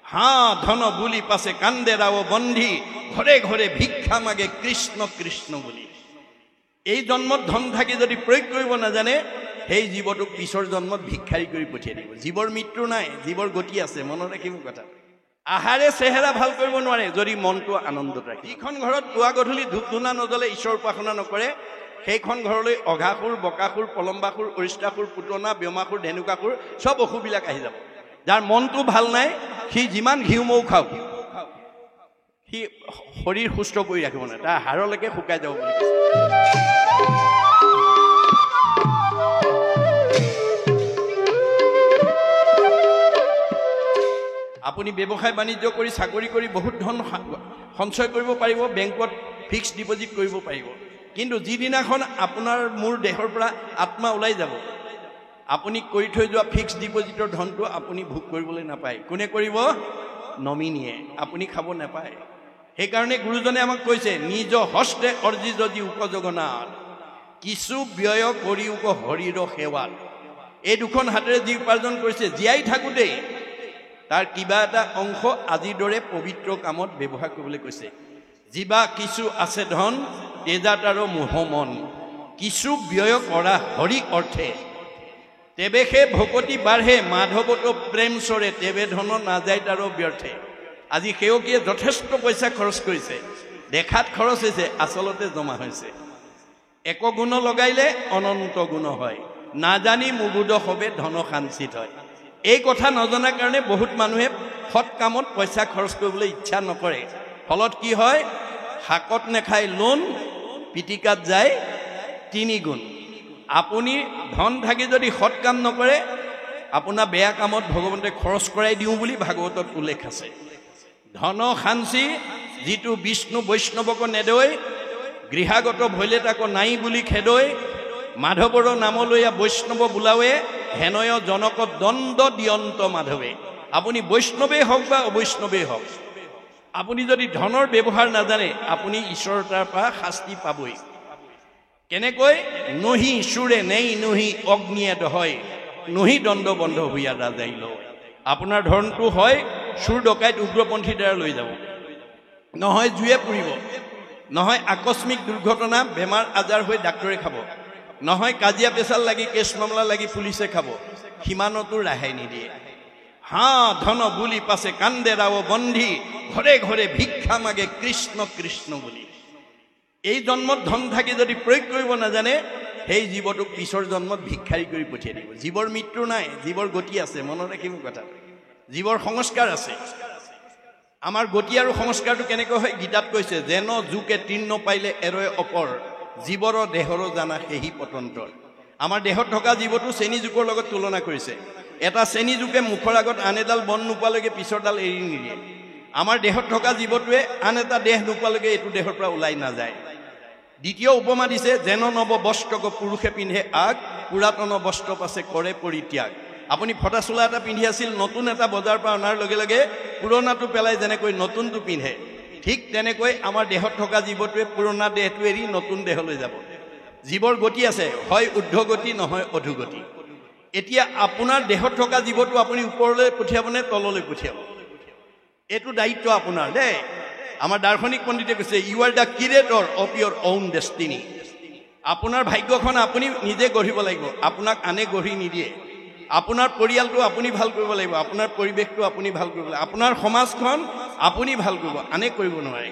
হাঁ ধন বুলি পাছে কান্দে রাও বন্ধি ঘরে ঘরে ভিক্ষা মাগে কৃষ্ণ কৃষ্ণ বুলি। এই জন্মত ধন থাকি যদি প্ৰয়োগ কৰিব নাজানে সেই জীৱটোক পিছৰ জন্মত ভিক্ষাৰী কৰি পঠিয়াই দিব। জীৱৰ মৃত্যু নাই, জীৱৰ গতি আছে, মনত ৰাখিব কথা। আহাৰে চেহেৰা ভাল কৰিব নোৱাৰে যদি মনটো আনন্দত ৰাখে। যিখন ঘৰত পুৱা গধূলি ধূপ ধূনা নজ্বলে, ঈশ্বৰ উপাসনা নকৰে, সেইখন ঘৰলৈ অঘাসুৰ, বকাসুৰ, পলম্বাসুৰ, অৰিষ্টাসুৰ, পুতনা, ব্যোমাসুৰ, ধেনুকাসুৰ চব অসুৰবিলাক আহি যাব। যাৰ মনটো ভাল নাই সি যিমান ঘিউ মৌ খাওক সি শৰীৰ সুস্থ কৰি ৰাখিব নাই, তাৰ হাড়লৈকে শুকাই যাব বুলি কৈছে। আপুনি ব্যৱসায় বাণিজ্য কৰি চাকৰি কৰি বহুত ধন সঞ্চয় কৰিব পাৰিব, বেংকত ফিক্সড ডিপজিট কৰিব পাৰিব, কিন্তু যিদিনাখন আপোনাৰ মোৰ দেহৰ পৰা আত্মা ওলাই যাব আপুনি কৰি থৈ যোৱা ফিক্সড ডিপজিটৰ ধনটো আপুনি ভোগ কৰিবলৈ নাপায়। কোনে কৰিব? নমিনীয়ে। আপুনি খাব নাপায়। সেইকাৰণে গুৰুজনে আমাক কৈছে নিজ হস্তে অৰ্জি যদি উপযোগনাথ কিছু ব্যয় কৰি উক হৰিৰ সেৱাত। এই দুখন হাতেৰে যি উপাৰ্জন কৰিছে জীয়াই থাকোঁতেই তাৰ কিবা এটা অংশ আজিৰ দৰে পবিত্ৰ কামত ব্যৱহাৰ কৰিবলৈ কৈছে। যিবা কিছু আছে ধন তেজাত আৰু মোহমন কিছু ব্যয় কৰা হৰি অৰ্থে তেবে সে ভকতি বাঢ়ে মাধৱতো প্ৰেম চৰে তেবে ধন নাযায় তাৰো ব্যৰ্থে। আজি সেৱকীয়ে যথেষ্ট পইচা খৰচ কৰিছে, দেখাত খৰচ হৈছে, আচলতে জমা হৈছে। এক গুণ লগাইলে অনন্ত গুণ হয়, নাজানি মুগুদ হবে ধন সাঞ্চিত হয়। এই কথা নজনাৰ কাৰণে বহুত মানুহে সৎ কামত পইচা খৰচ কৰিবলৈ ইচ্ছা নকৰে। ফলত কি হয়? শাকত নেখায় লোন, পিটিকাত যায় 3 গুণ। আপুনি ধন থাকি যদি সৎ কাম নকৰে আপোনাৰ বেয়া কামত ভগৱন্তে খৰচ কৰাই দিওঁ বুলি ভাগৱতত উল্লেখ আছে। ধন সাঞ্চি যিটো বিষ্ণু বৈষ্ণৱক নেদৈ গৃহাগত ভৈলে তাক নাই বুলি খেদৈ মাধৱৰ নামলৈয়া বৈষ্ণৱ বোলাৱে হেনয় জনক দণ্ড দিয়ন্ত মাধৱে। আপুনি বৈষ্ণৱেই হওক বা অবৈষ্ণৱেই হওক, আপুনি যদি ধনৰ ব্যৱহাৰ নাজানে আপুনি ঈশ্বৰৰ তাৰ পৰা শাস্তি পাবই। কেনেকৈ? নহি চুৰে নেই নহি অগ্নিয়ে দহয় নহি দণ্ড বন্ধ হৈয়া ৰাজাই লয়। আপোনাৰ ধনটো হয় চুৰ ডকাইত উগ্ৰপন্থীৰ দ্বাৰা লৈ যাব, নহয় জুয়ে পুৰিব, নহয় আকস্মিক দুৰ্ঘটনা বেমাৰ আজাৰ হৈ ডাক্তৰে খাব, নহয় কাজিয়া পেচাল লাগি কেছ মামলা লাগি পুলিচে খাব, সিমানতো ৰেহাই নিদিয়ে। হাঁ ধন বুলি পাছে কান্দে ৰাও বন্ধি ঘৰে ঘৰে ভিক্ষা মাগে কৃষ্ণ কৃষ্ণ বুলি। এই জন্মত ধন থাকি যদি প্ৰয়োগ কৰিব নাজানে সেই জীৱটোক পিছৰ জন্মত ভিক্ষাৰী কৰি পঠিয়াই দিব। জীৱৰ মৃত্যু নাই, জীৱৰ গতি আছে, মনত ৰাখিব কথা। জীৱৰ সংস্কাৰ আছে। আমাৰ গতি আৰু সংস্কাৰটো কেনেকৈ হয়? গীতাত কৈছে যেন জোকে তৃণ পাইলে এৰয় অপৰ জীৱৰ দেহৰ জানা সেহি পতন্তৰ। আমাৰ দেহত থকা জীৱটো চেনী জোকৰ লগত তুলনা কৰিছে। এটা চেনী জোকে মুখৰ আগত আন এডাল বন নোপোৱালৈকে পিছৰডাল এৰি নিদিয়ে। আমাৰ দেহত থকা জীৱটোৱে আন এটা দেহ নোপোৱালৈকে এইটো দেহৰ পৰা ওলাই নাযায়। দ্বিতীয় উপমা দিছে যেন নৱ বস্ত্ৰক পুৰুষে পিন্ধে আগ পুৰাতন বস্ত্ৰ পাছে কৰে পৰিত্যাগ। আপুনি ফটা চোলা এটা পিন্ধি আছিল, নতুন এটা বজাৰৰ পৰা অনাৰ লগে লগে পুৰণাটো পেলাই যেনেকৈ নতুনটো পিন্ধে, ঠিক তেনেকৈ আমাৰ দেহত থকা জীৱটোৱে পুৰণা দেহটো এৰি নতুন দেহলৈ যাব। জীৱৰ গতি আছে, হয় ঊৰ্ধ্বগতি নহয় অধোগতি। এতিয়া আপোনাৰ দেহত থকা জীৱটো আপুনি ওপৰলৈ পঠিয়াব নে তললৈ পঠিয়াব? এইটো দায়িত্ব আপোনাৰ দেই। আমাৰ দাৰ্শনিক পণ্ডিতে কৈছে you are the curator of your own destiny. আপোনাৰ ভাগ্যখন আপুনি নিজে গঢ়িব লাগিব, আপোনাক আনে গঢ়ি নিদিয়ে। আপোনাৰ পৰিয়ালটো আপুনি ভাল কৰিব লাগিব, আপোনাৰ পৰিৱেশটো আপুনি ভাল কৰিব লাগিব, আপোনাৰ সমাজখন আপুনি ভাল কৰিব, আনে কৰিব নোৱাৰে।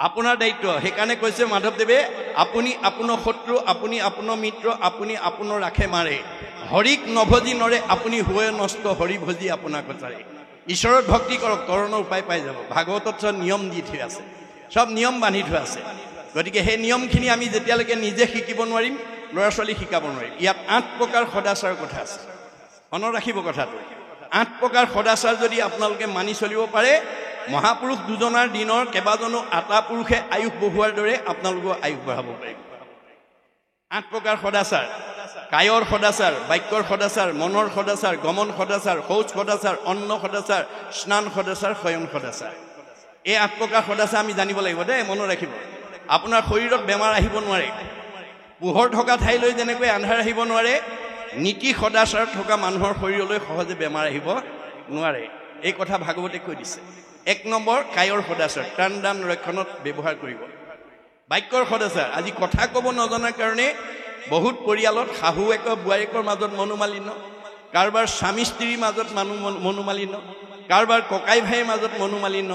আপোনাৰ দায়িত্ব। সেইকাৰণে কৈছে মাধৱদেৱে আপুনি আপোনাৰ শত্ৰু, আপুনি আপোনাৰ মিত্ৰ, আপুনি আপোনাৰ ৰাখে মাৰে। হৰিক নভজি নৰে আপুনি হৈ নষ্ট, হৰি ভজি আপোনাক কটাৰে। ঈশ্বৰৰ ভক্তি কৰক, তৰণৰ উপায় পাই যাব। ভাগৱতত চব নিয়ম দি থৈ আছে, চব নিয়ম বান্ধি থোৱা আছে। গতিকে সেই নিয়মখিনি আমি যেতিয়ালৈকে নিজে শিকিব নোৱাৰিম ল'ৰা ছোৱালী শিকাব নোৱাৰিম। ইয়াত 8 প্ৰকাৰ সদাচাৰৰ কথা আছে, মনত ৰাখিব কথাটো। 8 প্ৰকাৰ সদাচাৰ যদি আপোনালোকে মানি চলিব পাৰে মহাপুৰুষ দুজনাৰ দিনৰ কেইবাজনো আটা পুৰুষে আয়ুস বঢ়োৱাৰ দৰে আপোনালোকৰ আয়ুস বঢ়াব পাৰিব। 8 প্ৰকাৰ সদাচাৰ: কায়ৰ সদাচাৰ, বাক্যৰ সদাচাৰ, মনৰ সদাচাৰ, গমন সদাচাৰ, শৌচ সদাচাৰ, অন্ন সদাচাৰ, স্নান সদাচাৰ, শয়ন সদাচাৰ। এই 8 প্ৰকাৰ সদাচাৰ আমি জানিব লাগিব দেই, মনত ৰাখিব। আপোনাৰ শৰীৰত বেমাৰ আহিব নোৱাৰে। পোহৰ থকা ঠাইলৈ যেনেকৈ আন্ধাৰ আহিব নোৱাৰে, নীতি সদাচাৰ থকা মানুহৰ শৰীৰলৈ সহজে বেমাৰ আহিব নোৱাৰে। এই কথা ভাগৱতে কৈ দিছে 1 নম্বৰ কায়ৰ সদাচাৰ ত্ৰাণ দান ৰক্ষণত ব্যৱহাৰ কৰিব বাক্যৰ সদাচাৰ আজি কথা ক'ব নজনাৰ কাৰণে বহুত পৰিয়ালত শাহুৱেক বোৱাৰীকৰ মাজত মনোমালিন্য কাৰোবাৰ স্বামী স্ত্ৰীৰ মাজত মনোমালিন্য কাৰোবাৰ ককাই ভাইৰ মাজত মনোমালিন্য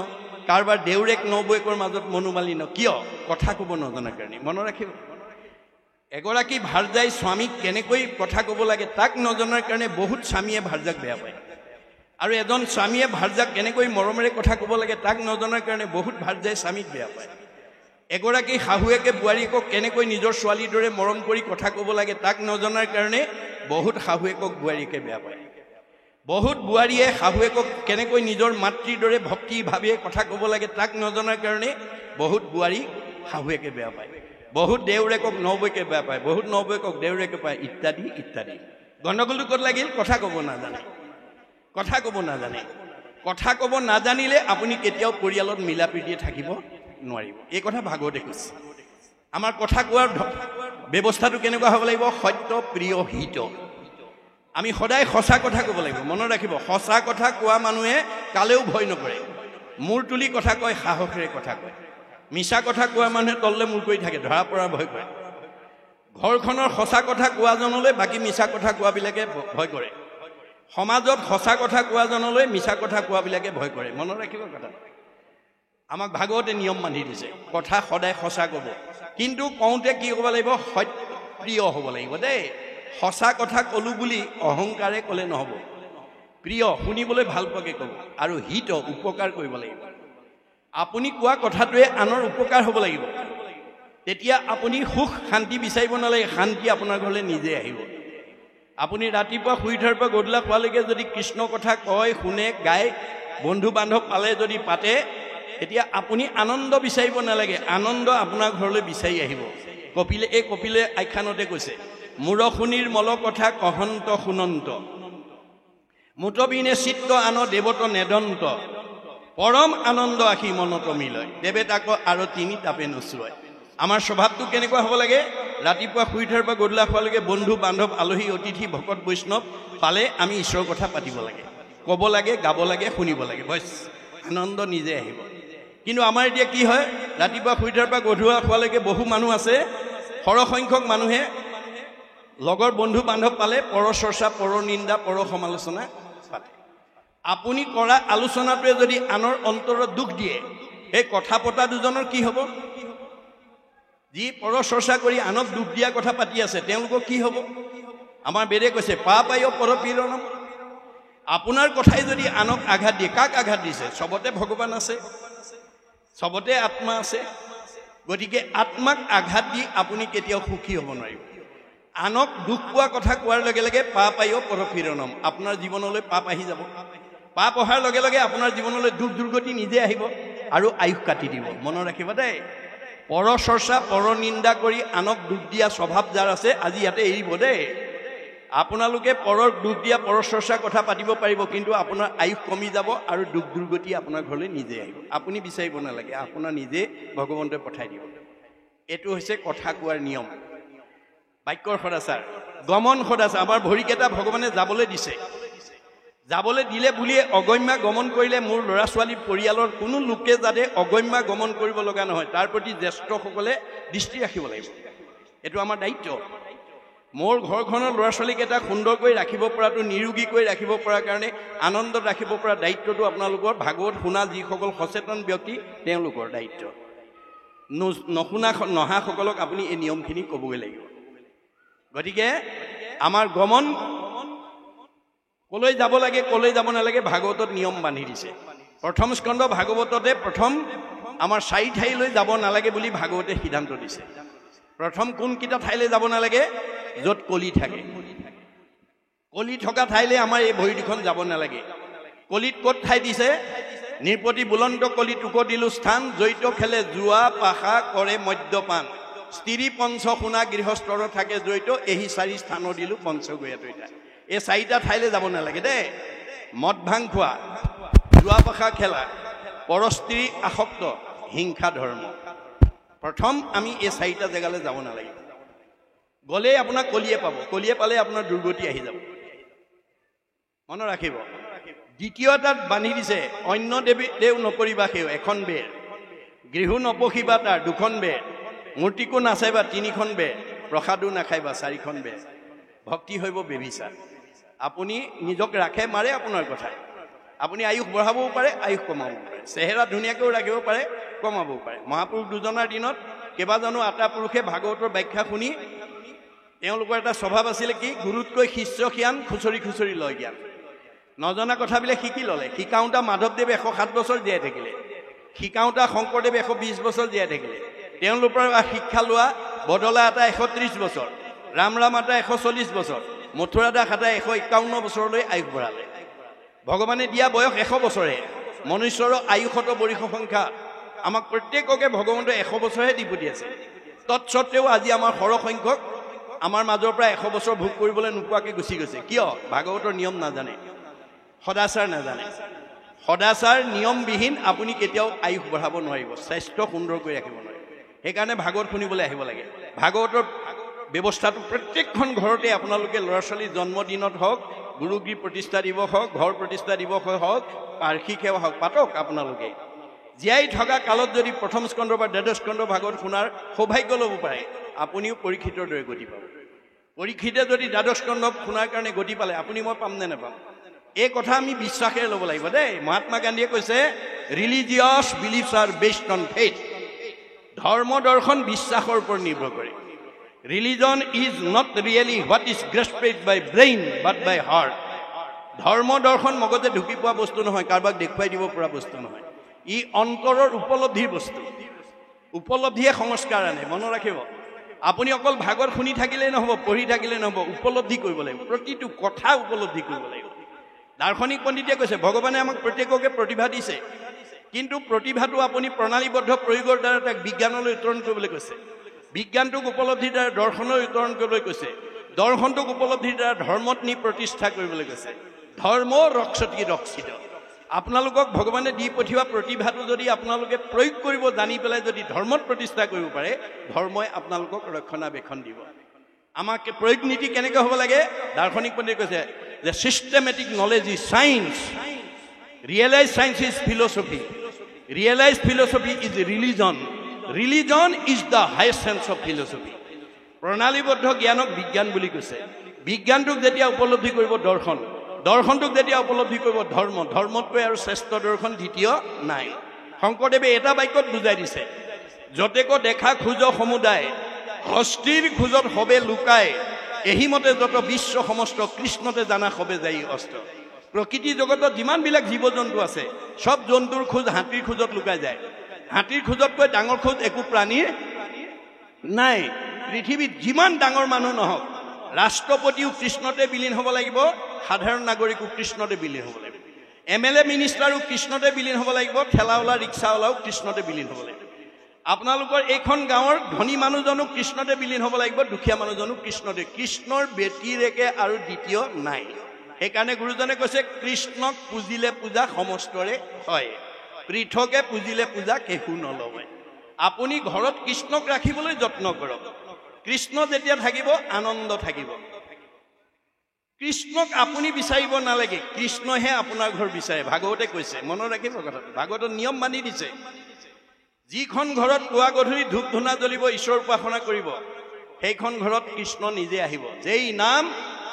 কাৰোবাৰ দেউৰেক নবৌৱেকৰ মাজত মনোমালিন্য কিয় কথা ক'ব নজনাৰ কাৰণে মনত ৰাখিব এগৰাকী ভাৰ্যাই স্বামীক কেনেকৈ কথা ক'ব লাগে তাক নজনাৰ কাৰণে বহুত স্বামীয়ে ভাৰ্যাক বেয়া পায় আৰু এজন স্বামীয়ে ভাৰ্যাক কেনেকৈ মৰমেৰে কথা ক'ব লাগে তাক নজনাৰ কাৰণে বহুত ভাৰ্যাই স্বামীক বেয়া পায় এগৰাকী শাহুৱেকে বোৱাৰীকক কেনেকৈ নিজৰ ছোৱালীৰ দৰে মৰম কৰি কথা ক'ব লাগে তাক নজনাৰ কাৰণে বহুত শাহুৱেকক বোৱাৰীকে বেয়া পায় বহুত বোৱাৰীয়ে শাহুৱেকক কেনেকৈ নিজৰ মাতৃৰ দৰে ভক্তিভাৱে কথা ক'ব লাগে তাক নজনাৰ কাৰণে বহুত বোৱাৰী শাহুৱেকে বেয়া পায় বহুত দেউৰেকক নবৌৱেকে বেয়া পায় বহুত নবৌৱেকক দেউৰেকে পায় ইত্যাদি ইত্যাদি গণ্ডগোলটো ক'ত লাগিল কথা ক'ব নাজানে কথা ক'ব নাজানিলে আপুনি কেতিয়াও পৰিয়ালত মিলা প্ৰীতিৰে থাকিব নোৱাৰিব এই কথা ভাগৱতে কৈছে আমাৰ কথা কোৱাৰ ব্যৱস্থাটো কেনেকুৱা হ'ব লাগিব সত্য প্ৰিয় হিত আমি সদায় সঁচা কথা ক'ব লাগিব মনত ৰাখিব সঁচা কথা কোৱা মানুহে কালেও ভয় নকৰে মূৰ তুলি কথা কয় সাহসেৰে কথা কয় মিছা কথা কোৱা মানুহে তললে মূৰ কৰি থাকে ধৰা পৰা ভয় কৰে ঘৰখনৰ সঁচা কথা কোৱাজনলৈ বাকী মিছা কথা কোৱাবিলাকে ভয় কৰে সমাজত সঁচা কথা কোৱাজনলৈ মিছা কথা কোৱাবিলাকে ভয় কৰে মনত ৰাখিব কথা আমাক ভাগৱতে নিয়ম বান্ধি দিছে কথা সদায় সঁচা ক'ব কিন্তু কওঁতে কি ক'ব লাগিব সত্যপ্ৰিয় হ'ব লাগিব দেই সঁচা কথা ক'লো বুলি অহংকাৰে ক'লে নহ'ব প্ৰিয় শুনিবলৈ ভাল পোৱাকৈ ক'ব আৰু হিত উপকাৰ কৰিব লাগিব আপুনি কোৱা কথাটোৱে আনৰ উপকাৰ হ'ব লাগিব তেতিয়া আপুনি সুখ শান্তি বিচাৰিব নালাগে শান্তি আপোনাৰ ঘৰলৈ নিজে আহিব আপুনি ৰাতিপুৱা শুই উঠাৰ পৰা গধূলা খোৱালৈকে যদি কৃষ্ণ কথা কয় শুনে গায় বন্ধু বান্ধৱ পালে যদি পাতে এতিয়া আপুনি আনন্দ বিচাৰিব নালাগে আনন্দ আপোনাৰ ঘৰলৈ বিচাৰি আহিব কপিলে আখ্যানতে কৈছে মূৰশুনিৰ মল কথা কহন্ত শুনন্ত মুতবিনে চিত্ত আন দেৱত নেদন্ত পৰম আনন্দ আহি মনত মিলয় দেৱে তাক আৰু তিনি তাপে নচুৱায় আমাৰ স্বভাৱটো কেনেকুৱা হ'ব লাগে ৰাতিপুৱা শুই উঠাৰ পৰা গধূলা খোৱালৈকে বন্ধু বান্ধৱ আলহী অতিথি ভকত বৈষ্ণৱ পালে আমি ঈশ্বৰৰ কথা পাতিব লাগে ক'ব লাগে গাব লাগে শুনিব লাগে বছ আনন্দ নিজে আহিব কিন্তু আমাৰ এতিয়া কি হয় ৰাতিপুৱা শুই উঠাৰ পৰা গধূলা খোৱালৈকে বহু মানুহ আছে সৰহসংখ্যক মানুহে লগৰ বন্ধু বান্ধৱ পালে পৰ চৰ্চা পৰ নিন্দা পৰ সমালোচনা পাতে আপুনি কৰা আলোচনাটোৱে যদি আনৰ অন্তৰত দুখ দিয়ে এই কথা পতা দুজনৰ কি হ'ব যি পৰ চৰ্চা কৰি আনক দুখ দিয়া কথা পাতি আছে তেওঁলোকৰ কি হ'ব আমাৰ বেদে কৈছে পাপায় পৰপীড়নম আপোনাৰ কথাই যদি আনক আঘাত দিয়ে কাক আঘাত দিছে চবতে ভগৱান আছে চবতে আত্মা আছে গতিকে আত্মাক আঘাত দি আপুনি কেতিয়াও সুখী হ'ব নোৱাৰিব আনক দুখ পোৱা কথা কোৱাৰ লগে লগে পাপায় পৰপীড়নম আপোনাৰ জীৱনলৈ পাপ আহি যাব পাপ অহাৰ লগে লগে আপোনাৰ জীৱনলৈ দুখ দুৰ্গতি নিজে আহিব আৰু আয়ুস কাটি দিব মনত ৰাখিব দেই পৰ চৰ্চা পৰ নিন্দা কৰি আনক দুখ দিয়া স্বভাৱ যাৰ আছে আজি ইয়াতে এৰিব দেই আপোনালোকে পৰৰ দুখ দিয়া পৰ চৰ্চা কথা পাতিব পাৰিব কিন্তু আপোনাৰ আয়ুস কমি যাব আৰু দুখ দুৰ্গতি আপোনাৰ ঘৰলৈ নিজে আহিব আপুনি বিচাৰিব নালাগে আপোনাৰ নিজে ভগৱন্তই পঠাই দিব এইটো হৈছে কথা কোৱাৰ নিয়ম বাক্যৰ সদাচাৰ গমন সদাচাৰ আমাৰ ভৰিকেইটা ভগৱানে যাবলৈ দিছে যাবলৈ দিলে বুলিয়ে অগম্যা গমন কৰিলে মোৰ ল'ৰা ছোৱালী পৰিয়ালৰ কোনো লোকে যাতে অগম্যা গমন কৰিব লগা নহয় তাৰ প্ৰতি জ্যেষ্ঠসকলে দৃষ্টি ৰাখিব লাগিব এইটো আমাৰ দায়িত্ব মোৰ ঘৰখনৰ ল'ৰা ছোৱালীকেইটা সুন্দৰকৈ ৰাখিব পৰাটো নিৰোগীকৈ ৰাখিব পৰাৰ কাৰণে আনন্দত ৰাখিব পৰা দায়িত্বটো আপোনালোকৰ ভাগৱত শুনা যিসকল সচেতন ব্যক্তি তেওঁলোকৰ দায়িত্ব নুশুনা নহাসকলক আপুনি এই নিয়মখিনি ক'বগৈ লাগিব গতিকে আমাৰ গমন কলৈ যাব লাগে কলৈ যাব নালাগে ভাগৱতত নিয়ম বান্ধি দিছে প্ৰথম স্কন্ধ ভাগৱততে প্ৰথম আমাৰ 4 ঠাইলৈ যাব নালাগে বুলি ভাগৱতে সিদ্ধান্ত দিছে প্ৰথম কোনকেইটা ঠাইলৈ যাব নালাগে য'ত কলি থাকে কলি থকা ঠাইলৈ আমাৰ এই ভৰি দুখন যাব নালাগে কলিত ক'ত ঠাই দিছে নিৰ্পতি বুলন্ত কলিত উক দিলো স্থান জৈত খেলে জুৱা পাশা কৰে মদ্যপান স্ত্ৰী পঞ্চ শুনা গৃহস্থৰ থাকে জৈত এই 4 স্থানৰ দিলো পঞ্চগয়াত এই 4টা ঠাইলৈ যাব নালাগে দেই মদ ভাং খোৱা জুৱা পাশা খেলা পৰস্ত্ৰী আসক্ত হিংসা ধৰ্ম প্ৰথম আমি এই 4টা জেগালৈ যাব নালাগে গ'লে আপোনাক কলিয়ে পাব কলিয়ে পালে আপোনাৰ দুৰ্গতি আহি যাব মনত ৰাখিব দ্বিতীয় এটাত বান্ধি দিছে অন্য দেৱ নকৰিবা সেও এখন বেৰ, গৃহ নপশিবা তাৰ দুখন বেৰ, মূৰ্তিকো নাচাইবা তিনিখন বেৰ, প্ৰসাদো নাখাইবা চাৰিখন বেৰ। ভক্তি হইব বেবিচাৰ। আপুনি নিজক ৰাখে মাৰে আপোনাৰ কথা। আপুনি আয়ুস বঢ়াবও পাৰে, আয়ুস কমাবও পাৰে, চেহেৰা ধুনীয়াকৈও ৰাখিব পাৰে, কমাবও পাৰে। মহাপুৰুষ দুজনাৰ দিনত কেইবাজনো আটা পুৰুষে ভাগৱতৰ ব্যাখ্যা শুনি তেওঁলোকৰ এটা স্বভাৱ আছিলে কি, গুৰুতকৈ শিষ্য জ্ঞান খুচৰি খুচৰি লয় জ্ঞান। নজনা কথাবিলাক শিকি ল'লে। শিকাওঁতা মাধৱদেৱ 107 বছৰ জীয়াই থাকিলে, শিকাওঁতা শংকৰদেৱ 120 বছৰ জীয়াই থাকিলে। তেওঁলোকৰ পৰা শিক্ষা লোৱা বদলা এটা 130 বছৰ, ৰাম এটা 140 বছৰ, মথুৰা দাস এটা 151 বছৰলৈ আয়ুস বঢ়ালে। ভগৱানে দিয়া বয়স 100 বছৰে, মনুষ্যৰ আয়ুসত বৰিষ সংখ্যা। আমাক প্ৰত্যেককে ভগৱন্তই 100 বছৰহে দি পঠিয়াইছে। তৎসত্বেও আজি আমাৰ সৰহসংখ্যক আমাৰ মাজৰ পৰা 100 বছৰ ভোগ কৰিবলৈ নোপোৱাকৈ গুচি গৈছে। কিয়? ভাগৱতৰ নিয়ম নাজানে, সদাচাৰ নাজানে। সদাচাৰ নিয়মবিহীন আপুনি কেতিয়াও আয়ুস বঢ়াব নোৱাৰিব, স্বাস্থ্য সুন্দৰ কৰি ৰাখিব নোৱাৰিব। সেইকাৰণে ভাগৱত শুনিবলৈ আহিব লাগে। ভাগৱতৰ ব্যৱস্থাটো প্ৰত্যেকখন ঘৰতে আপোনালোকে ল'ৰা ছোৱালীৰ জন্মদিনত হওক, গুৰুগৃহ প্ৰতিষ্ঠা দিৱস হওক, ঘৰ প্ৰতিষ্ঠা দিৱস হওক, বাৰ্ষিক সেৱা হওক, পাতক আপোনালোকে। জীয়াই থকা কালত যদি প্ৰথম স্কন্ধ বা দ্বাদশ স্কন্ধ ভাগৱত শুনাৰ সৌভাগ্য ল'ব পাৰে, আপুনিও পৰীক্ষিতৰ দৰে গতি পাব। পৰীক্ষিতে যদি দ্বাদশ স্কন্ধ শুনাৰ কাৰণে গতি পালে, আপুনি মই পাম নে নাপাম? এই কথা আমি বিশ্বাসেৰে ল'ব লাগিব দেই। মহাত্মা গান্ধীয়ে কৈছে, religious beliefs are based on faith. ধৰ্ম দৰ্শন বিশ্বাসৰ ওপৰত নিৰ্ভৰ কৰে। Religion is not really what is grasped by brain but by heart. ধৰ্ম দৰ্শন মগজে ঢুকি পোৱা বস্তু নহয়, কাৰোবাক দেখুৱাই দিব পৰা বস্তু নহয়। ই অন্তৰৰ উপলব্ধিৰ বস্তু। উপলব্ধিয়ে সংস্কাৰ আনে, মনত ৰাখিব। আপুনি অকল ভাগৱত শুনি থাকিলেই নহ'ব, পঢ়ি থাকিলেই নহ'ব, উপলব্ধি কৰিব লাগিব। প্ৰতিটো কথা উপলব্ধি কৰিব লাগিব। দাৰ্শনিক পণ্ডিতে কৈছে, ভগৱানে আমাক প্ৰত্যেককে প্ৰতিভা দিছে, কিন্তু প্ৰতিভাটো আপুনি প্ৰণালীবদ্ধ প্ৰয়োগৰ দ্বাৰা তাক বিজ্ঞানলৈ উত্তৰণ কৰিবলৈ কৈছে। বিজ্ঞানটোক উপলব্ধিৰ দ্বাৰা দৰ্শনলৈ উত্তৰণ কৰিবলৈ কৈছে। দৰ্শনটোক উপলব্ধিৰ দ্বাৰা ধৰ্মত নি প্ৰতিষ্ঠা কৰিবলৈ কৈছে। ধৰ্ম ৰক্ষতি ৰক্ষিত। আপোনালোকক ভগৱানে দি পঠিওৱা প্ৰতিভাটো যদি আপোনালোকে প্ৰয়োগ কৰিব জানি পেলাই যদি ধৰ্মত প্ৰতিষ্ঠা কৰিব পাৰে, ধৰ্মই আপোনালোকক ৰক্ষণাবেক্ষণ দিব। আমাক প্ৰয়োগ নীতি কেনেকৈ হ'ব লাগে? দাৰ্শনিক পণ্ডিতে কৈছে যে systematic knowledge is science, realised science is philosophy, realised philosophy is religion, religion is the highest sense of philosophy. প্ৰণালীবদ্ধ জ্ঞানক বিজ্ঞান বুলি কৈছে। বিজ্ঞানটোক যেতিয়া উপলব্ধি কৰিব দৰ্শন, দৰ্শনটোক যেতিয়া উপলব্ধি কৰিব ধৰ্ম, ধৰ্মতকৈ আৰু শ্ৰেষ্ঠ দৰ্শন দ্বিতীয় নাই। শংকৰদেৱে এটা বাক্যত বুজাই দিছে, যতেক দেখা খোজ সমুদায়, হস্তিৰ খোজত হবে লুকাই, এহিমতে যত বিশ্ব সমস্ত কৃষ্ণতে জানা হবে যাই অস্ত্ৰ। প্ৰকৃতি জগতত যিমানবিলাক জীৱ জন্তু আছে, সব জন্তুৰ খোজ হাতীৰ খোজত লুকাই যায়। হাতীৰ খোজতকৈ ডাঙৰ খোজ একো প্ৰাণীৰ নাই। পৃথিৱীত যিমান ডাঙৰ মানুহ নহওক, ৰাষ্ট্ৰপতিও কৃষ্ণতে বিলীন হ'ব লাগিব, সাধাৰণ নাগৰিকো কৃষ্ণতে বিলীন হ'ব লাগিব, MLA মিনিষ্টাৰো কৃষ্ণতে বিলীন হ'ব লাগিব, ঠেলাৱালা ৰিক্সাৱালাও কৃষ্ণতে বিলীন হ'ব লাগিব। আপোনালোকৰ এইখন গাঁৱৰ ধনী মানুহজনো কৃষ্ণতে বিলীন হ'ব লাগিব, দুখীয়া মানুহজনো কৃষ্ণতে। কৃষ্ণৰ ব্যতিৰেকে আৰু দ্বিতীয় নাই। সেইকাৰণে গুৰুজনে কৈছে, কৃষ্ণক পুজিলে পূজা সমস্তৰে হয়, পৃথকে পুজিলে পূজা কেহু নলয়। আপুনি ঘৰত কৃষ্ণক ৰাখিবলৈ যত্ন কৰক। কৃষ্ণ যেতিয়া থাকিব, আনন্দ থাকিব। কৃষ্ণক আপুনি বিচাৰিব নালাগে, কৃষ্ণহে আপোনাৰ ঘৰ বিচাৰে। ভাগৱতে কৈছে, মনত ৰাখিব কথাটো। ভাগৱতত নিয়ম মানি দিছে, যিখন ঘৰত পুৱা গধূলি ধূপ ধূনা জ্বলিব, ঈশ্বৰ উপাসনা কৰিব, সেইখন ঘৰত কৃষ্ণ নিজে আহিব। যেই নাম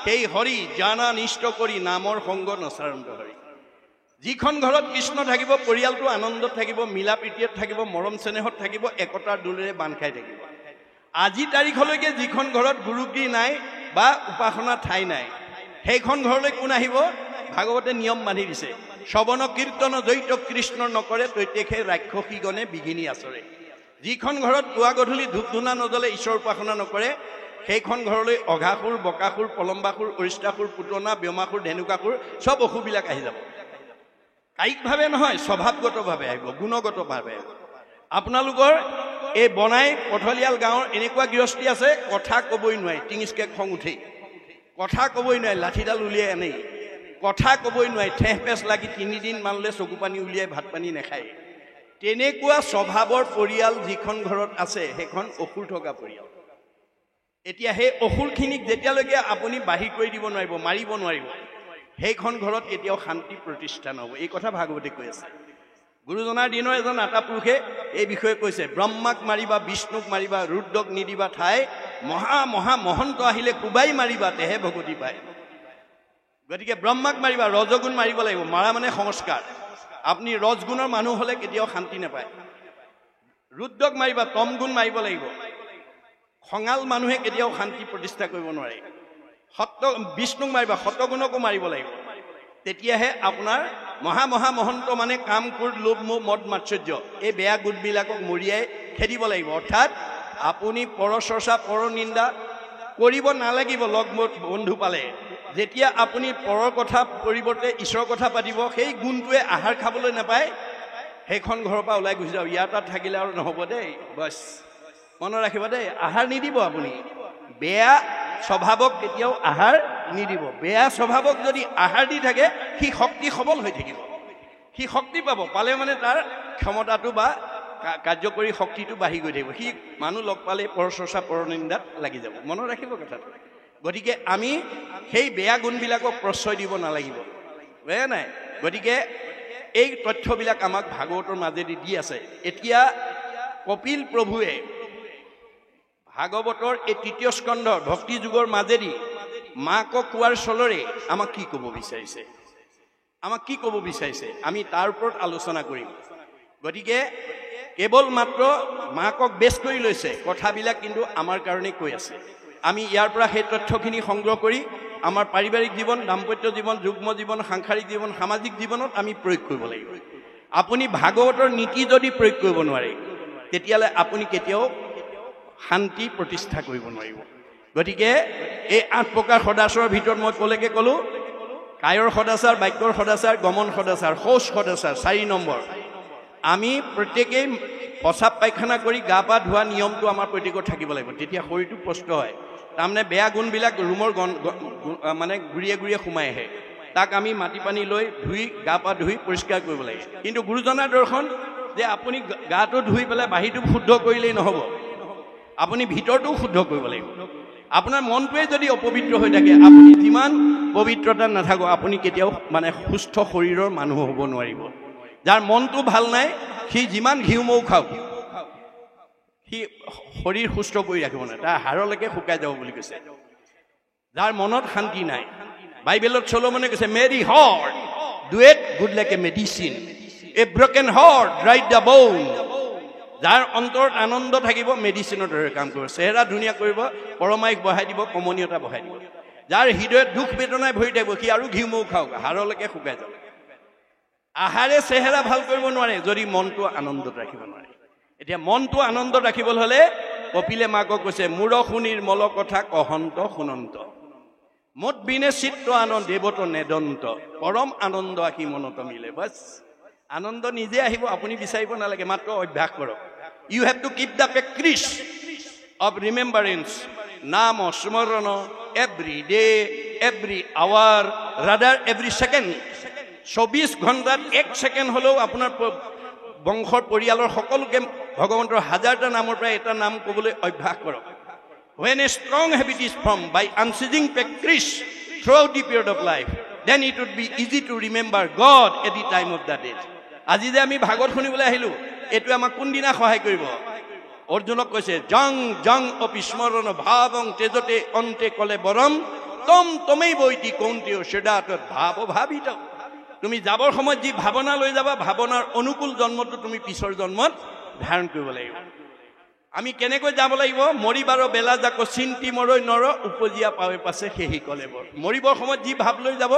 সেই হৰি, জানা নিষ্ঠ কৰি নামৰ সংগ নচাৰন্ত হৰি। যিখন ঘৰত কৃষ্ণ থাকিব, পৰিয়ালটো আনন্দত থাকিব, মিলা প্ৰীতিত থাকিব, মৰম চেনেহত থাকিব, একতাৰ দোলেৰে বান্ধ খাই থাকিব। আজি তাৰিখলৈকে যিখন ঘৰত গুৰুগৃহ নাই বা উপাসনা ঠাই নাই, সেইখন ঘৰলৈ কোন আহিব? ভাগৱতে নিয়ম বান্ধি দিছে, শ্ৰৱণ কীৰ্তন জড়িত কৃষ্ণ নকৰে, তৈতেখে ৰাক্ষসীগণে বিঘিনি আচৰে। যিখন ঘৰত পুৱা গধূলি ধূপ ধূনা নজ্বলে, ঈশ্বৰ উপাসনা নকৰে, সেইখন ঘৰলৈ অঘাসুৰ, বকাসুৰ, পলম্বাসুৰ, অৰিষ্টাসুৰ, পুতনা, ব্যোমাসুৰ, ধেনুকাসুৰ চব অসুবিলাক আহি যাব। কায়িকভাৱে নহয়, স্বভাৱগতভাৱে আহিব, গুণগতভাৱে আহিব। আপোনালোকৰ এই বনাই পথলিয়াল গাঁৱৰ এনেকুৱা গৃহস্থী আছে, কথা ক'বই নোৱাৰি, টিঙিচকে খং উঠেই, কথা ক'বই নোৱাৰি, লাঠিডাল উলিয়াই আনেই, কথা ক'বই নোৱাৰি, ঠেহ পেচ লাগি 3 দিন মানলৈ চকু পানী উলিয়াই ভাত পানী নাখায়। তেনেকুৱা স্বভাৱৰ পৰিয়াল যিখন ঘৰত আছে, সেইখন অসুৰ থকা পৰিয়াল। এতিয়া সেই অসুৰখিনিক যেতিয়ালৈকে আপুনি বাহিৰ কৰি দিব নোৱাৰিব, মাৰিব নোৱাৰিব, সেইখন ঘৰত কেতিয়াও শান্তি প্ৰতিষ্ঠা নহ'ব। এই কথা ভাগৱতে কৈ আছে। গুৰুজনাৰ দিনৰ এজন আটা পুৰুষে এই বিষয়ে কৈছে, ব্ৰহ্মাক মাৰিবা, বিষ্ণুক মাৰিবা, ৰুদ্ৰক নিদিবা ঠাই, মহা মহা মহন্ত আহিলে কোবাই মাৰিবা, তেহে ভগতি পায়। গতিকে ব্ৰহ্মাক মাৰিবা, ৰজগুণ মাৰিব লাগিব। মাৰা মানে সংস্কাৰ। আপুনি ৰজগুণৰ মানুহ হ'লে কেতিয়াও শান্তি নাপায়। ৰুদ্ৰক মাৰিবা, তমগুণ মাৰিব লাগিব। খঙাল মানুহে কেতিয়াও শান্তি প্ৰতিষ্ঠা কৰিব নোৱাৰে। বিষ্ণুক মাৰিবা, শতগুণকো মাৰিব লাগিব। তেতিয়াহে আপোনাৰ মহা মহা মহন্ত মানে কাম, ক্ৰোধ, লোভ, মোহ, মদ, মাৎসৰ্য এই বেয়া গুণবিলাকক মৰিয়াই খেদিব লাগিব। অৰ্থাৎ আপুনি পৰচৰ্চা, পৰনিন্দা কৰিব নালাগিব। লগ বন্ধু পালে যেতিয়া আপুনি পৰৰ কথা পৰিৱৰ্তে ঈশ্বৰৰ কথা পাতিব, সেই গুণটোৱে আহাৰ খাবলৈ নাপায়, সেইখন ঘৰৰ পৰা ওলাই গুচি যাওক। ইয়াৰ তাত থাকিলে আৰু নহ'ব দেই, বছ মনত ৰাখিব দেই। আহাৰ নিদিব আপুনি। বেয়া স্বভাৱক কেতিয়াও আহাৰ নিদিব। বেয়া স্বভাৱক যদি আহাৰ দি থাকে, সি শক্তি সবল হৈ থাকিব। সি শক্তি পাব। পালে মানে তাৰ ক্ষমতাটো বা কাৰ্যকৰী শক্তিটো বাঢ়ি গৈ থাকিব। সি মানুহ লগ পালে পৰচৰ্চা, পৰনিন্দাত লাগি যাব। মনত ৰাখিব কথাটো। গতিকে আমি সেই বেয়া গুণবিলাকক প্ৰশ্ৰয় দিব নালাগিব, বুজা নাই? গতিকে এই তথ্যবিলাক আমাক ভাগৱতৰ মাজেদি দি আছে। এতিয়া কপিল প্ৰভুৱে ভাগৱতৰ এই তৃতীয় স্কন্ধৰ ভক্তি যুগৰ মাজেদি মাকক কোৱাৰ চলৰে আমাক কি ক'ব বিচাৰিছে, আমি তাৰ ওপৰত আলোচনা কৰিম। গতিকে কেৱল মাত্ৰ মাকক বেছ কৰি লৈছে কথাবিলাক, কিন্তু আমাৰ কাৰণে কৈ আছে। আমি ইয়াৰ পৰা সেই তথ্যখিনি সংগ্ৰহ কৰি আমাৰ পাৰিবাৰিক জীৱন, দাম্পত্য জীৱন, যুগ্ম জীৱন, সাংসাৰিক জীৱন, সামাজিক জীৱনত আমি প্ৰয়োগ কৰিব লাগিব। আপুনি ভাগৱতৰ নীতি যদি প্ৰয়োগ কৰিব নোৱাৰে, তেতিয়াহ'লে আপুনি কেতিয়াও শান্তি প্ৰতিষ্ঠা কৰিব নোৱাৰিব। গতিকে এই 8 প্ৰকাৰ সদাচাৰৰ ভিতৰত মই ক'লেকে ক'লোঁ, কায়ৰ সদাচাৰ, বাক্যৰ সদাচাৰ, গমন সদাচাৰ, শৌচ সদাচাৰ 4 নম্বৰ। আমি প্ৰত্যেকেই প্ৰস্ৰাৱ পায়খানা কৰি গা পা ধোৱা নিয়মটো আমাৰ প্ৰত্যেকৰ থাকিব লাগিব। তেতিয়া শৰীৰটো স্পষ্ট হয়। তাৰমানে বেয়া গুণবিলাক ৰুমৰ মানে ঘূৰিয়ে ঘূৰিয়ে সোমাই আহে। তাক আমি মাটি পানী লৈ ধুই গা পা ধুই পৰিষ্কাৰ কৰিব লাগে। কিন্তু গুৰুজনাৰ দৰ্শন যে আপুনি গাটো ধুই পেলাই বাহিৰটো শুদ্ধ কৰিলেই নহ'ব, আপুনি ভিতৰটোও শুদ্ধ কৰিব লাগিব। আপোনাৰ মনটোৱে যদি অপবিত্ৰ হৈ থাকে, আপুনি যিমান পবিত্ৰতা নাথাকক, আপুনি কেতিয়াও মানে সুস্থ শৰীৰৰ মানুহ হ'ব নোৱাৰিব। যাৰ মনটো ভাল নাই, সি যিমান ঘিউ মৌ খাওক, সি শৰীৰ সুস্থ কৰি ৰাখিব নোৱাৰে, তাৰ হাড়লৈকে শুকাই যাব বুলি কৈছে। যাৰ মনত শান্তি নাই, বাইবেলত চলোমনে কৈছে, merry heart do it good like a medicine, a broken heart dried the bone. যাৰ অন্তৰত আনন্দ থাকিব, মেডিচিনৰ দৰে কাম কৰিব। চেহেৰা ধুনীয়া কৰিব, পৰমায়ুস বঢ়াই দিব, কমনীয়তা বঢ়াই দিব। যাৰ হৃদয়ত দুখ বেদনাই ভৰি থাকিব, সি আৰু ঘিউ মৌ খাওক, হাড়লৈকে শুকাই যাব। আহাৰে চেহেৰা ভাল কৰিব নোৱাৰে যদি মনটো আনন্দত ৰাখিব নোৱাৰে। এতিয়া মনটো আনন্দত ৰাখিবলৈ হ'লে কপিলে মাকক কৈছে, মূৰ শুনিৰ মল কথা কহন্ত শুনন্ত, মত বিনে চিত্ত আনন্দ দেৱত নেদন্ত, পৰম আনন্দ আকি মনত মিলে। বাছ আনন্দ নিজে আহিব, আপুনি বিচাৰিব নালাগে, মাত্ৰ অভ্যাস কৰক। You have to keep the practice of remembrance, নাম স্মৰণ every day, every hour, rather every second. 24 ঘণ্টাত 1 ছেকেণ্ড হ'লেও আপোনাৰ বংশৰ পৰিয়ালৰ সকলোকে ভগৱন্তৰ 1000টা নামৰ পৰা এটা নাম ক'বলৈ অভ্যাস কৰক। When a strong habit is formed by unceasing practice throughout the period of life, then it would be easy to remember God at the time of the death. আজি যে আমি ভাগৱত শুনিবলৈ আহিলোঁ, এইটো আমাক কোনদিনা সহায় কৰিব? অৰ্জুনক কৈছে, জং জং অপি স্মৰণ ভাৱং তেজতে অন্তে কলে বৰম, তম তমেই বৈতি কৌন্তেয় সেদাত ভাৱ ভাবিত। তুমি যাবৰ সময়ত যি ভাৱনা লৈ যাবা, ভাৱনাৰ অনুকূল জন্মটো তুমি পিছৰ জন্মত ধাৰণ কৰিব লাগিব। আমি কেনেকৈ যাব লাগিব? মৰিবাৰ বেলা যাক চিন্তি মৰৈ নৰ, উপজীয়া পাৱে পাছে সেহি কলেবৰ। মৰিবৰ সময়ত যি ভাৱ লৈ যাব,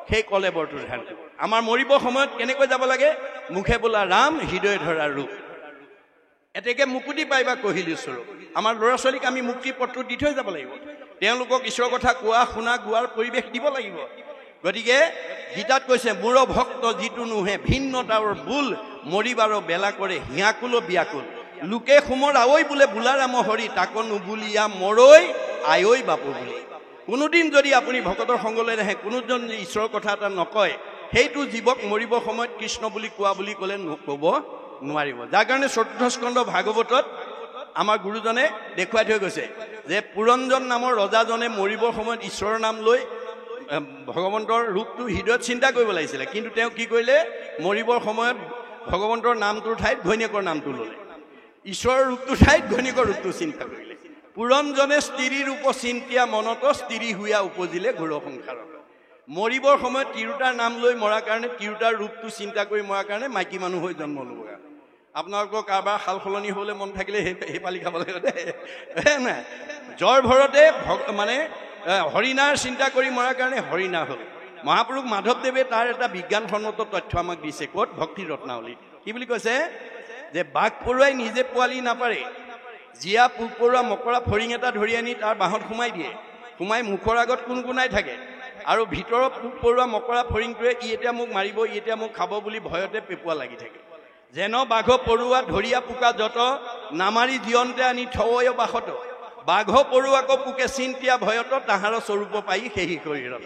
সেই কলেবৰটো ধাৰণ কৰিব। আমাৰ মৰিবৰ সময়ত কেনেকৈ যাব লাগে? মুখে বোলা ৰাম, হৃদয় ধৰা ৰূপ, এতেকে মুকুতি পাইবা কহিলি স্বৰূপ। আমাৰ ল'ৰা ছোৱালীক আমি মুক্তি পথটো দি থৈ যাব লাগিব। তেওঁলোকক ঈশ্বৰৰ কথা কোৱা, শুনা, গোৱাৰ পৰিৱেশ দিব লাগিব। গতিকে গীতাত কৈছে, মোৰ ভক্ত যিটো নোহে ভিন্নতাৰ বোল, মৰিবাৰ বেলা কৰে হিয়াকুল বিয়াকুল, লোকে সুমৰ আঐ বোলে বোলাৰাম হৰি, তাকো নুবুলিয়া মৰৈ আঐ বাপু বুলি। কোনোদিন যদি আপুনি ভকতৰ সংগলৈ নাহে, কোনোজন ঈশ্বৰৰ কথা এটা নকয়, সেইটো জীৱক মৰিবৰ সময়ত কৃষ্ণ বুলি কোৱা বুলি ক'লে ক'ব নোৱাৰিব। যাৰ কাৰণে 4ৰ্থ স্কন্ধ ভাগৱতত আমাৰ গুৰুজনে দেখুৱাই থৈ গৈছে যে পুৰঞ্জন নামৰ ৰজাজনে মৰিবৰ সময়ত ঈশ্বৰৰ নাম লৈ ভগৱন্তৰ ৰূপটো হৃদয়ত চিন্তা কৰিব লাগিছিলে, কিন্তু তেওঁ কি কৰিলে, মৰিবৰ সময়ত ভগৱন্তৰ নামটোৰ ঠাইত ঘৈণীয়েকৰ নামটো ল'লে, ঈশ্বৰৰ ৰূপটোৰ ঠাইত ঘৈণীয়েকৰ ৰূপটো চিন্তা কৰিলে। পুৰঞ্জনে স্ত্ৰী ৰূপ চিন্তিয়া মনত, স্ত্ৰী হুয়া উপজিলে ঘোৰ সংসাৰত। মৰিবৰ সময়ত তিৰোতাৰ নাম লৈ মৰাৰ কাৰণে, তিৰোতাৰ ৰূপটো চিন্তা কৰি মৰাৰ কাৰণে মাইকী মানুহ হৈ জন্ম ল'ব। আপোনালোকৰ কাৰোবাৰ সাল সলনি হ'বলৈ মন থাকিলে সেই পালি খাব লাগিব দেই নাই। জ্বৰ ভৰতে মানে হৰিণাৰ চিন্তা কৰি মৰাৰ কাৰণে হৰিণা হ'ল। মহাপুৰুষ মাধৱদেৱে তাৰ এটা বিজ্ঞানসন্মত তথ্য আমাক দিছে, ক'ত? ভক্তি ৰত্নাৱলীত। কি বুলি কৈছে? যে বাঘ পৰুৱাই নিজে পোৱালি নাপাৰে, জীয়া পোক পৰুৱা মকৰা ফৰিং এটা ধৰি আনি তাৰ বাঁহত সোমাই দিয়ে, সোমাই মুখৰ আগত কোনকোনাই থাকে, আৰু ভিতৰৰ পোক পৰুৱা মকৰা ফৰিংটোৱে ই এতিয়া মোক মাৰিব, ই এতিয়া মোক খাব বুলি ভয়তে পেপুৱা লাগি থাকে। যেন বাঘ পৰুৱা ধৰিয়া পোকা যত, নামাৰি জীয়ন্তে আনি থয় বাসত, বাঘ পৰুৱাকো পোকে চিন্তিয়া ভয়ত, তাহাৰ স্বৰূপ পাই সেহি শৰীৰত।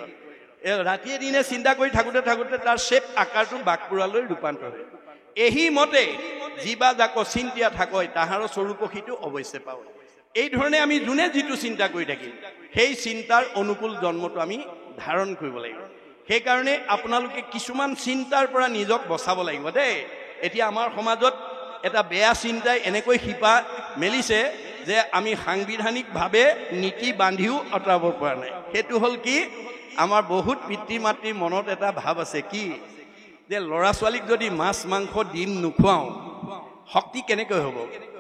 ৰাতিয়ে দিনে চিন্তা কৰি থাকোঁতে থাকোঁতে তাৰ শ্বেপ আকাৰটো বাঘ পৰুৱালৈ ৰূপান্তৰ হয়। এহি মতে জীৱা যাক চিন্তিয়া থাকয়, তাহাৰ স্বৰূপ সিটো অৱশ্যে পাওঁ। এই ধৰণে আমি যোনে যিটো চিন্তা কৰি থাকিম, সেই চিন্তাৰ অনুকূল জন্মটো আমি ধাৰণ কৰিব লাগিব। সেইকাৰণে আপোনালোকে কিছুমান চিন্তাৰ পৰা নিজক বচাব লাগিব দেই। এতিয়া আমাৰ সমাজত এটা বেয়া চিন্তাই এনেকৈ শিপা মেলিছে যে আমি সাংবিধানিকভাৱে নীতি বান্ধিও আঁতৰাব পৰা নাই। সেইটো হ'ল কি, আমাৰ বহুত পিতৃ মাতৃৰ মনত এটা ভাৱ আছে, কি যে ল'ৰা ছোৱালীক যদি মাছ মাংস ডিম নোখোৱাওঁ, শক্তি কেনেকৈ হ'ব,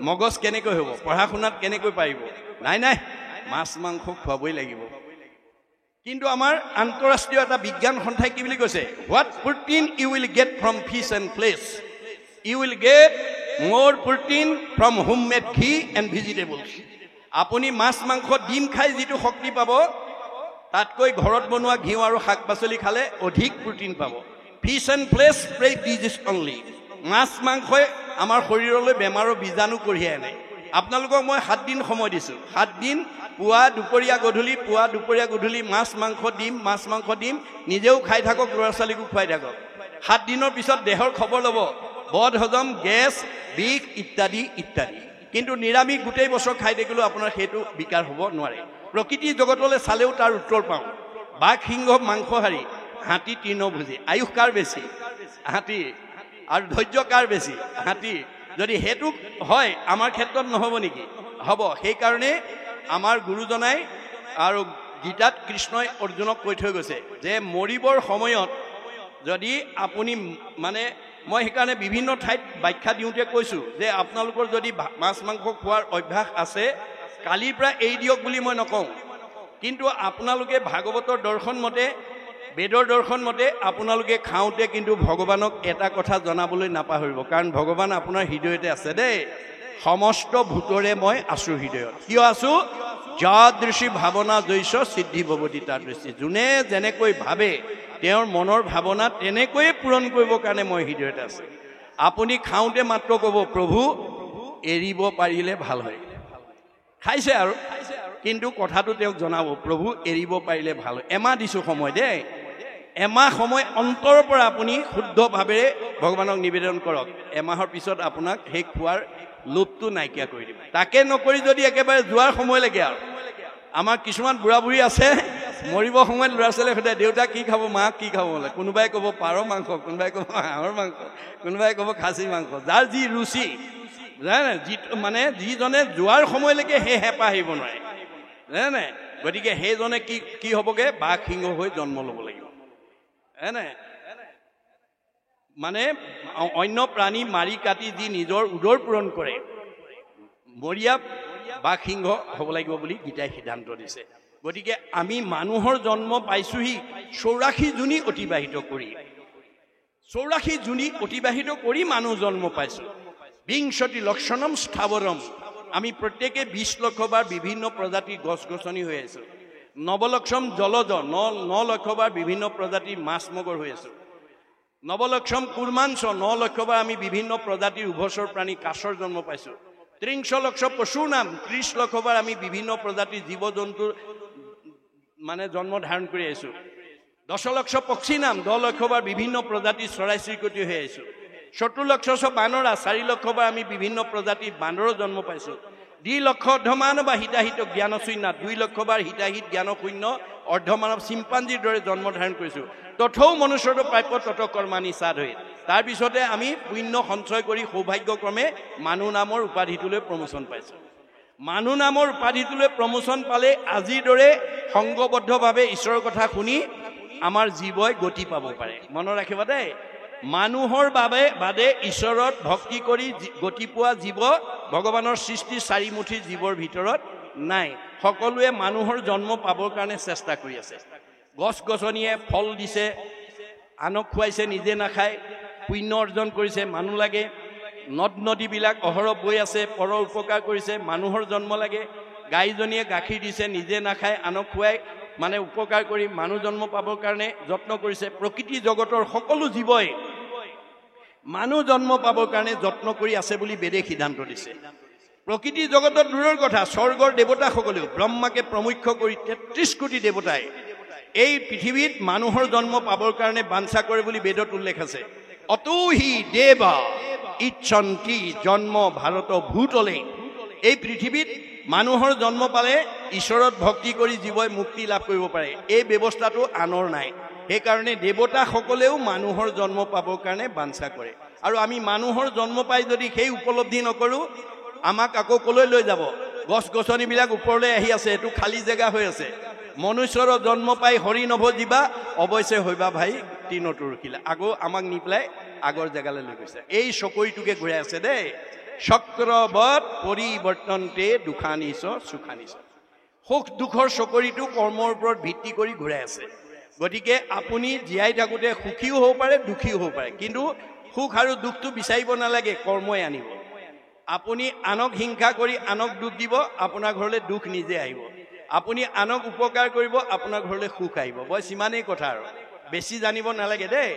মগজ কেনেকৈ হ'ব, পঢ়া শুনাত কেনেকৈ পাৰিব? নাই নাই, মাছ মাংস খুৱাবই লাগিব। কিন্তু আমাৰ আন্তঃৰাষ্ট্ৰীয় এটা বিজ্ঞান সন্থাই কি বুলি কৈছে? What protein you will get from fish and flesh, you will get more protein from homemade ghee and vegetables. আপুনি মাছ মাংস ডিম খাই যিটো শক্তি পাব, তাতকৈ ঘৰত বনোৱা ঘিউ আৰু শাক পাচলি খালে অধিক প্ৰটিন পাব। Fish and flesh spread disease only. মাছ মাংসই আমাৰ শৰীৰলৈ বেমাৰৰ বীজাণু কঢ়িয়াই আনে। আপোনালোকক মই 7 দিন সময় দিছোঁ। 7 দিন পুৱা দুপৰীয়া গধূলি, পুৱা দুপৰীয়া গধূলি মাছ মাংস ডিম, মাছ মাংস ডিম নিজেও খাই থাকক, ল'ৰা ছোৱালীকো খুৱাই থাকক। 7 দিনৰ পিছত দেহৰ খবৰ ল'ব, বদ হজম, গেছ, বিষ ইত্যাদি ইত্যাদি। কিন্তু নিৰামিষ গোটেই বছৰ খাই থাকিলেও আপোনাৰ সেইটো বিকাৰ হ'ব নোৱাৰে। প্ৰকৃতিৰ জগতলৈ চালেও তাৰ উত্তৰ পাওঁ। বাঘ সিংহ মাংসহাৰী, হাতী তৃণভোজী। আয়ুস কাৰ বেছি? হাতী। আৰু ধৈৰ্য কাৰ বেছি? হাতী। যদি সেইটো হয়, আমাৰ ক্ষেত্ৰত নহ'ব নেকি? হ'ব। সেইকাৰণে আমাৰ গুৰুজনাই আৰু গীতাত কৃষ্ণই অৰ্জুনক কৈ থৈ গৈছে যে মৰিবৰ সময়ত যদি আপুনি মানে, মই সেইকাৰণে বিভিন্ন ঠাইত ব্যাখ্যা দিওঁতে কৈছোঁ যে আপোনালোকৰ যদি মাছ মাংস খোৱাৰ অভ্যাস আছে, কালিৰ পৰা এৰি দিয়ক বুলি মই নকওঁ। কিন্তু আপোনালোকে ভাগৱতৰ দৰ্শন মতে, বেদৰ দৰ্শন মতে আপোনালোকে খাওঁতে কিন্তু ভগৱানক এটা কথা জনাবলৈ নাপাহৰিব, কাৰণ ভগৱান আপোনাৰ হৃদয়তে আছে দেই। সমস্ত ভূতৰে মই আছোঁ হৃদয়ত। কিয় আছোঁ? যাদৃশী ভাৱনা জৈছ সিদ্ধি ভৱতি তাদৃশী। যোনে যেনেকৈ ভাবে তেওঁৰ মনৰ ভাৱনা তেনেকৈয়ে পূৰণ কৰিবৰ কাৰণে মই হৃদয়তে আছোঁ। আপুনি খাওঁতে মাত্ৰ ক'ব, প্ৰভু এৰিব পাৰিলে ভাল হয়। খাইছে আৰু, কিন্তু কথাটো তেওঁক জনাব, প্ৰভু এৰিব পাৰিলে ভাল হয়। এমাহ দিছোঁ সময় দেই। এমাহ সময় অন্তৰৰ পৰা আপুনি শুদ্ধভাৱে ভগৱানক নিবেদন কৰক। এমাহৰ পিছত আপোনাক সেই খোৱাৰ লোভটো নাইকিয়া কৰি দিব। তাকে নকৰি যদি একেবাৰে যোৱাৰ সময় লাগে, আৰু আমাৰ কিছুমান বুঢ়া বুঢ়ী আছে, মৰিব সময়ত ল'ৰা ছোৱালীয়ে সোধে, দেউতা কি খাব, মা কি খাব? বোলে কোনোবাই ক'ব পাৰ মাংস, কোনোবাই ক'ব হাঁহৰ মাংস, কোনোবাই ক'ব খাচী মাংস, যাৰ যি ৰুচি। জানে যি মানে যিজনে যোৱাৰ সময়লৈকে সেই হেঁপাহ আহিব নোৱাৰে, জানে নাই? গতিকে সেইজনে কি হ'বগে? বাঘ সিংহ হৈ জন্ম ল'ব লাগিব, জানে? মানে অন্য প্ৰাণী মাৰি কাটি যি নিজৰ উদৰ পূৰণ কৰে, মৰিয়া বাঘ সিংহ হ'ব লাগিব বুলি গীতাই সিদ্ধান্ত দিছে। গতিকে আমি মানুহৰ জন্ম পাইছোহি 84 জুনি অতিবাহিত কৰি, 84 জুনি অতিবাহিত কৰি মানুহ জন্ম পাইছোঁ। বিংশতি লক্ষণম স্থাৱৰম। আমি প্ৰত্যেকে 20 লক্ষবাৰ বিভিন্ন প্ৰজাতিৰ গছ গছনি হৈ আছোঁ। নৱলক্ষম জলজ, 9 লক্ষবাৰ বিভিন্ন প্ৰজাতিৰ মাছ মগৰ হৈ আছোঁ। নৱলক্ষম কুৰ্মাঞ্চ, 9 লক্ষবাৰ আমি বিভিন্ন প্ৰজাতিৰ উভচৰ প্ৰাণী কাছৰ জন্ম পাইছোঁ। 30 লক্ষ পশুৰ নাম, 30 লক্ষবাৰ আমি বিভিন্ন প্ৰজাতিৰ জীৱ জন্তুৰ মানে জন্ম ধাৰণ কৰি আহিছোঁ। 10 লক্ষ পক্ষী নাম, 10 লক্ষবাৰ বিভিন্ন প্ৰজাতিৰ চৰাই চিৰিকটি হৈ আহিছোঁ। 70 লক্ষ বানৰা, 4 লক্ষবাৰ আমি বিভিন্ন প্ৰজাতিৰ বান্দৰৰ জন্ম পাইছোঁ। দ্বিলক্ষ অৰ্ধমানৱ হিতাহিত জ্ঞান শূন্য 2 লক্ষ বাৰ হিতাহিত জ্ঞান শূন্য অৰ্ধমানৱ চিম্পাঞ্জীৰ দৰে জন্ম ধাৰণ কৰিছোঁ তথৌ মনুষ্যৰ প্ৰাপ্য তত কৰ্মাণি সাধয়ে তাৰপিছতে আমি পুণ্য সঞ্চয় কৰি সৌভাগ্যক্ৰমে মানুহ নামৰ উপাধিটোলৈ প্ৰমোচন পাইছোঁ মানুহ নামৰ উপাধিটোলৈ প্ৰমোচন পালে আজিৰ দৰে সংগবদ্ধভাৱে ঈশ্বৰৰ কথা শুনি আমাৰ জীৱই গতি পাব পাৰে মনত ৰাখিবা দেই মানুহৰ বাবে বাদে ঈশ্বৰত ভক্তি কৰি গতি পোৱা জীৱ ভগৱানৰ সৃষ্টি চাৰিমুঠি জীৱৰ ভিতৰত নাই সকলোৱে মানুহৰ জন্ম পাবৰ কাৰণে চেষ্টা কৰি আছে গছ গছনিয়ে ফল দিছে আনক খুৱাইছে নিজে নাখায় পুণ্য অৰ্জন কৰিছে মানুহ লাগে নদ নদীবিলাক অহৰহ বৈ আছে পৰৰ উপকাৰ কৰিছে মানুহৰ জন্ম লাগে গাইজনীয়ে গাখীৰ দিছে নিজে নাখায় আনক খুৱাই মানে উপকাৰ কৰি মানুহ জন্ম পাবৰ কাৰণে যত্ন কৰিছে প্ৰকৃতি জগতৰ সকলো জীৱই মানুহ জন্ম পাবৰ কাৰণে যত্ন কৰি আছে বুলি বেদে সিদ্ধান্ত দিছে প্ৰকৃতি জগতৰ দূৰৰ কথা স্বৰ্গৰ দেৱতাসকলেও ব্ৰহ্মাকে প্ৰমুখ্য কৰি 33 কোটি দেৱতাই এই পৃথিৱীত মানুহৰ জন্ম পাবৰ কাৰণে বাঞ্ছা কৰে বুলি বেদত উল্লেখ আছে অতোহি দেৱা ইচ্ছন্তি জন্ম ভাৰত ভূতলে এই পৃথিৱীত মানুহৰ জন্ম পালে ঈশ্বৰত ভক্তি কৰি জীৱই মুক্তি লাভ কৰিব পাৰে এই ব্যৱস্থাটো আনৰ নাই সেইকাৰণে দেৱতাসকলেও মানুহৰ জন্ম পাবৰ কাৰণে বাঞ্ছা কৰে আৰু আমি মানুহৰ জন্ম পাই যদি সেই উপলব্ধি নকৰোঁ আমাক আকৌ কলৈ লৈ যাব গছ গছনিবিলাক ওপৰলৈ আহি আছে এইটো খালী জেগা হৈ আছে মনুষ্যৰ জন্ম পাই হৰি নভজিবা অৱশ্যে হৈবা ভাই তিনতো ৰখিলা আকৌ আমাক নি পেলাই আগৰ জেগালৈ লৈ গৈছে এই চকৰিটোকে ঘূৰাই আছে দেই চক্ৰবত পৰিৱৰ্তনতে দুখানিছ সুখানিছ সুখ দুখৰ চকৰিটো কৰ্মৰ ওপৰত ভিত্তি কৰি ঘূৰাই আছে গতিকে আপুনি জীয়াই থাকোঁতে সুখীও হ'ব পাৰে দুখীও হ'ব পাৰে কিন্তু সুখ আৰু দুখটো বিচাৰিব নালাগে কৰ্মই আনিব আপুনি আনক হিংসা কৰি আনক দুখ দিব আপোনাৰ ঘৰলৈ দুখ নিজে আহিব আপুনি আনক উপকাৰ কৰিব আপোনাৰ ঘৰলৈ সুখ আহিব বছ ইমানেই কথা আৰু বেছি জানিব নালাগে দেই